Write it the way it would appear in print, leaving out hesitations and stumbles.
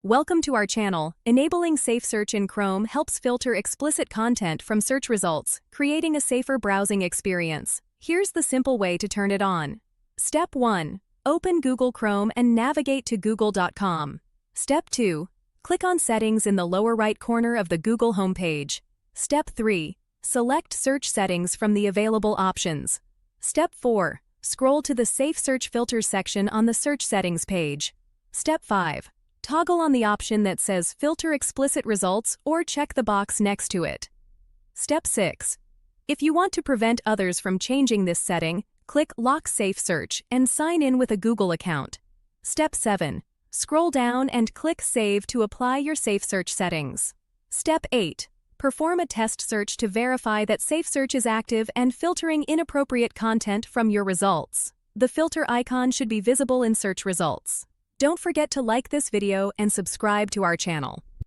Welcome to our channel. Enabling SafeSearch in Chrome helps filter explicit content from search results, creating a safer browsing experience. Here's the simple way to turn it on. Step 1. Open Google Chrome and navigate to google.com. Step 2. Click on Settings in the lower right corner of the Google homepage. Step 3. Select Search Settings from the available options. Step 4. Scroll to the SafeSearch Filters section on the Search Settings page. Step 5. Toggle on the option that says Filter Explicit Results or check the box next to it. Step 6. If you want to prevent others from changing this setting, click Lock SafeSearch and sign in with a Google account. Step 7. Scroll down and click Save to apply your SafeSearch settings. Step 8. Perform a test search to verify that SafeSearch is active and filtering inappropriate content from your results. The filter icon should be visible in search results. Don't forget to like this video and subscribe to our channel.